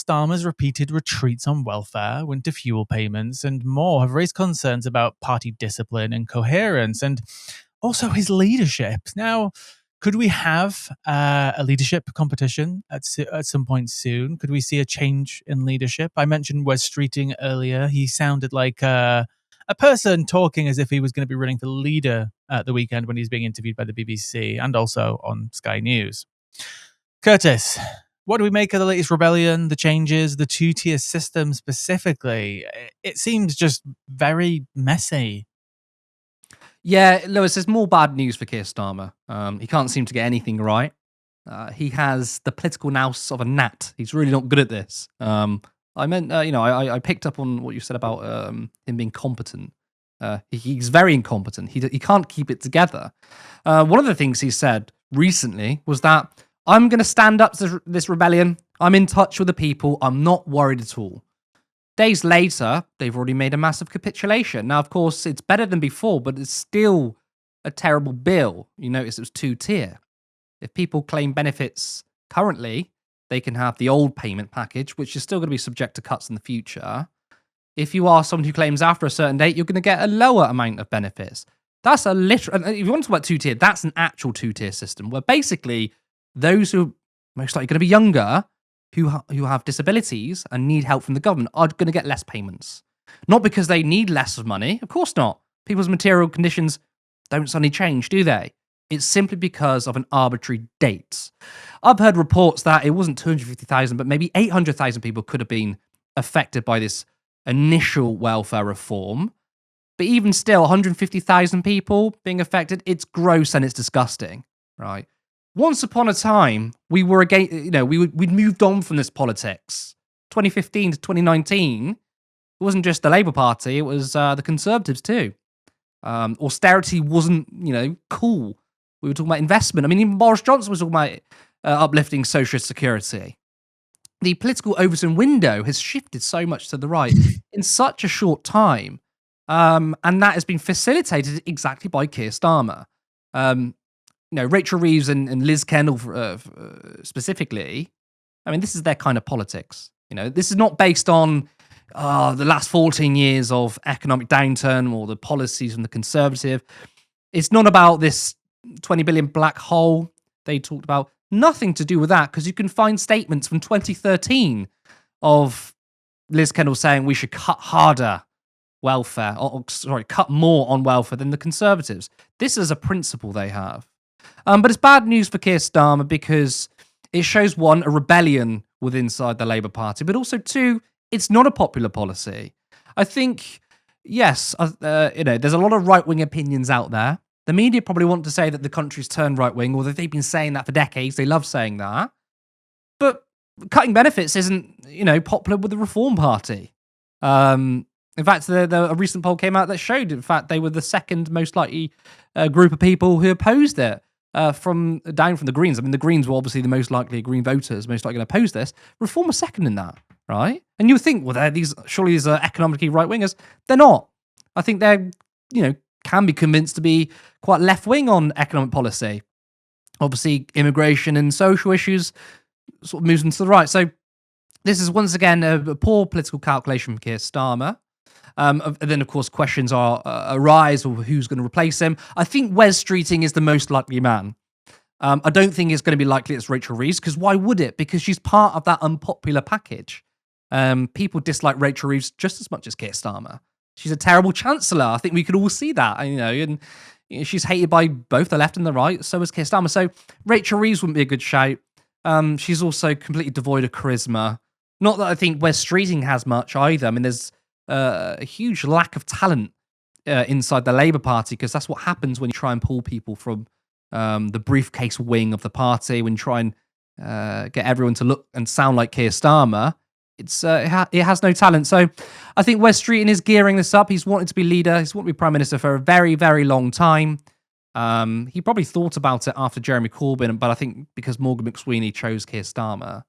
Starmer's repeated retreats on welfare, winter fuel payments, and more have raised concerns about party discipline and coherence, and also his leadership. Now, could we have a leadership competition at some point soon? Could we see a change in leadership? I mentioned Wes Streeting earlier. He sounded like a person talking as if he was going to be running for leader at the weekend when he was being interviewed by the BBC and also on Sky News. Curtis, what do we make of the latest rebellion, the changes, the two-tier system specifically? It seems just very messy. Yeah, Lewis, there's more bad news for Keir Starmer. He can't seem to get anything right. He has the political nous of a gnat. He's really not good at this. I picked up on what you said about him being competent. He's very incompetent. He can't keep it together. One of the things he said recently was that I'm going to stand up to this rebellion. I'm in touch with the people. I'm not worried at all. Days later, they've already made a massive capitulation. Now, of course, it's better than before, but it's still a terrible bill. You notice it was two-tier. If people claim benefits currently, they can have the old payment package, which is still going to be subject to cuts in the future. If you are someone who claims after a certain date, you're going to get a lower amount of benefits. That's a literal... If you want to talk about two-tier, that's an actual two-tier system, where basically those who are most likely going to be younger, who have disabilities and need help from the government are going to get less payments. Not because they need less of money. Of course not. People's material conditions don't suddenly change, do they? It's simply because of an arbitrary date. I've heard reports that it wasn't 250,000, but maybe 800,000 people could have been affected by this initial welfare reform. But even still, 150,000 people being affected, it's gross and it's disgusting, right? Once upon a time, we were we'd moved on from this politics. 2015 to 2019, it wasn't just the Labour Party; it was the Conservatives too. Austerity wasn't, cool. We were talking about investment. I mean, even Boris Johnson was talking about uplifting social security. The political Overton window has shifted so much to the right in such a short time, and that has been facilitated exactly by Keir Starmer. Rachel Reeves and Liz Kendall specifically, I mean, this is their kind of politics. This is not based on the last 14 years of economic downturn or the policies from the Conservative. It's not about this 20 billion black hole they talked about. Nothing to do with that, because you can find statements from 2013 of Liz Kendall saying we should cut harder welfare, cut more on welfare than the Conservatives. This is a principle they have. But it's bad news for Keir Starmer because it shows, one, a rebellion within inside the Labour Party, but also, two, it's not a popular policy. I think, yes, there's a lot of right-wing opinions out there. The media probably want to say that the country's turned right-wing, or that they've been saying that for decades. They love saying that. But cutting benefits isn't, popular with the Reform Party. In fact, a recent poll came out that showed, in fact, they were the second most likely group of people who opposed it, from the Greens. I mean, the Greens were obviously the most likely Green voters, most likely going to oppose this. Reform was second in that, right? And you would think, well, surely these are economically right-wingers. They're not. I think they're, can be convinced to be quite left-wing on economic policy. Obviously, immigration and social issues sort of moves them to the right. So this is, once again, a poor political calculation from Keir Starmer. And then, of course, questions arise of who's going to replace him. I think Wes Streeting is the most likely man. I don't think it's going to be likely it's Rachel Reeves, because why would it? Because she's part of that unpopular package. People dislike Rachel Reeves just as much as Keir Starmer. She's a terrible chancellor. I think we could all see that, and she's hated by both the left and the right. So is Keir Starmer. So Rachel Reeves wouldn't be a good shout. She's also completely devoid of charisma. Not that I think Wes Streeting has much either. I mean, there's a huge lack of talent inside the Labour Party, because that's what happens when you try and pull people from the briefcase wing of the party, when you try and get everyone to look and sound like Keir Starmer. It has no talent. So I think Wes Streeting is gearing this up. He's wanted to be leader. He's wanted to be Prime Minister for a very, very long time. He probably thought about it after Jeremy Corbyn, but I think because Morgan McSweeney chose Keir Starmer,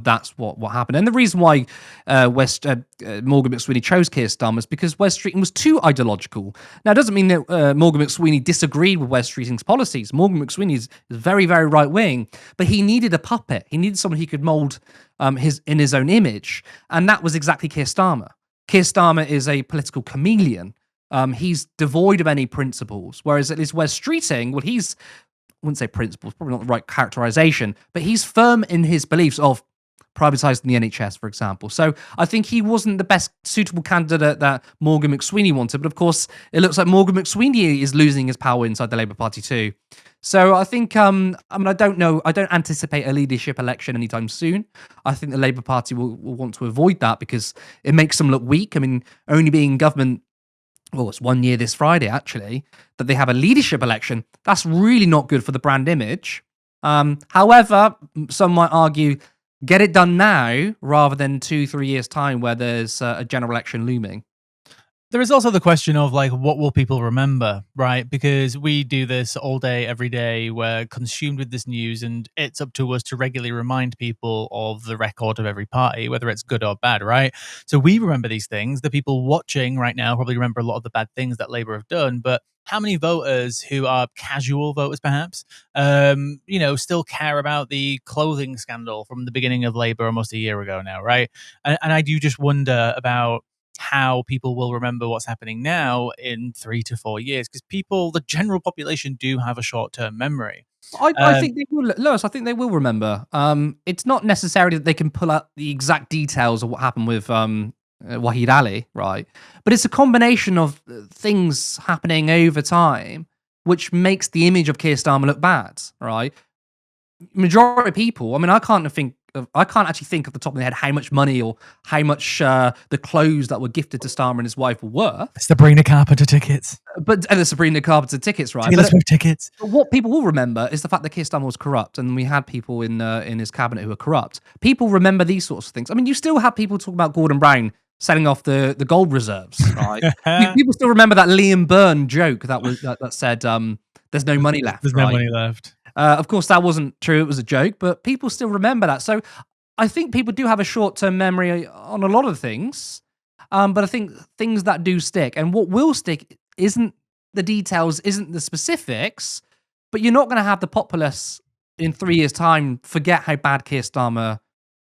That's what happened. And the reason why Morgan McSweeney chose Keir Starmer is because Wes Streeting was too ideological. Now, it doesn't mean that Morgan McSweeney disagreed with Wes Streeting's policies. Morgan McSweeney is very, very right-wing, but he needed a puppet. He needed someone he could mould in his own image, and that was exactly Keir Starmer. Keir Starmer is a political chameleon. He's devoid of any principles, whereas at least Wes Streeting, well, I wouldn't say principles, probably not the right characterization, but he's firm in his beliefs of privatising the NHS, for example. So I think he wasn't the best suitable candidate that Morgan McSweeney wanted. But of course, it looks like Morgan McSweeney is losing his power inside the Labour Party too. So I think, I don't know, I don't anticipate a leadership election anytime soon. I think the Labour Party will want to avoid that because it makes them look weak. I mean, only being in government, well, it's 1 year this Friday, actually, that they have a leadership election. That's really not good for the brand image. However, some might argue, get it done now rather than 2-3 years' time where there's a general election looming. There is also the question of like, what will people remember, right? Because we do this all day, every day. We're consumed with this news, and it's up to us to regularly remind people of the record of every party, whether it's good or bad, right? So we remember these things. The people watching right now probably remember a lot of the bad things that Labour have done, but how many voters who are casual voters, perhaps, still care about the clothing scandal from the beginning of Labour almost a year ago now, right? And I do just wonder about how people will remember what's happening now in 3 to 4 years, because the general population do have a short-term memory. I think they will, Lewis. I think they will remember. It's not necessarily that they can pull out the exact details of what happened with Wahid Ali, right? But it's a combination of things happening over time, which makes the image of Keir Starmer look bad, right? Majority of people, I mean, I can't actually think off the top of my head how much money or how much the clothes that were gifted to Starmer and his wife were worth. Sabrina Carpenter tickets. And the Sabrina Carpenter tickets, right? Taylor Swift tickets. But what people will remember is the fact that Keir Starmer was corrupt, and we had people in his cabinet who were corrupt. People remember these sorts of things. I mean, you still have people talking about Gordon Brown selling off the gold reserves, right? People still remember that Liam Byrne joke that said, "There's no money left." There's no money left. Of course, that wasn't true. It was a joke, but people still remember that. So I think people do have a short-term memory on a lot of things, but I think things that do stick, and what will stick isn't the details, isn't the specifics, but you're not going to have the populace in 3 years' time forget how bad Keir Starmer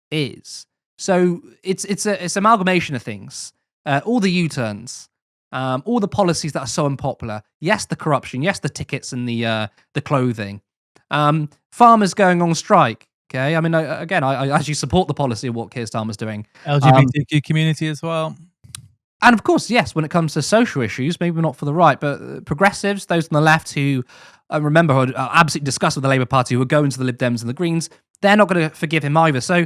is. So it's an amalgamation of things, all the U-turns, all the policies that are so unpopular. Yes, the corruption. Yes, the tickets and the clothing. Farmers going on strike. Okay, I mean, I actually support the policy of what Keir Starmer's doing. LGBTQ community as well. And of course, yes, when it comes to social issues, maybe not for the right, but progressives, those on the left who remember are absolutely disgusted with the Labour Party, who are going to the Lib Dems and the Greens, they're not going to forgive him either. So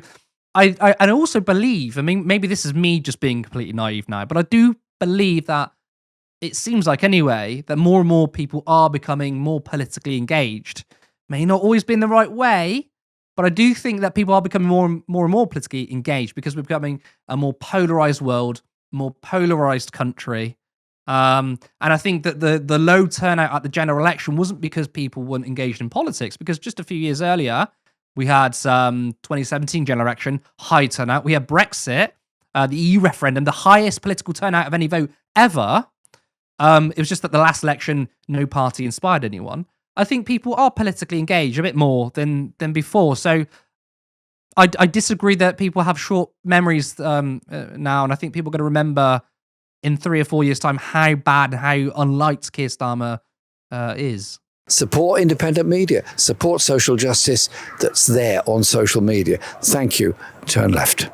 I also believe, I mean, maybe this is me just being completely naive now, but I do believe that it seems like anyway that more and more people are becoming more politically engaged. May not always be in the right way, but I do think that people are becoming more and more politically engaged because we're becoming a more polarized world, more polarized country. And I think that the low turnout at the general election wasn't because people weren't engaged in politics, because just a few years earlier, we had 2017 general election, high turnout. We had Brexit, the EU referendum, the highest political turnout of any vote ever. It was just that the last election, no party inspired anyone. I think people are politically engaged a bit more than before. So I disagree that people have short memories now, and I think people are going to remember in 3 or 4 years' time how bad, how unliked Keir Starmer is. Support independent media. Support social justice that's there on social media. Thank you. Turn left.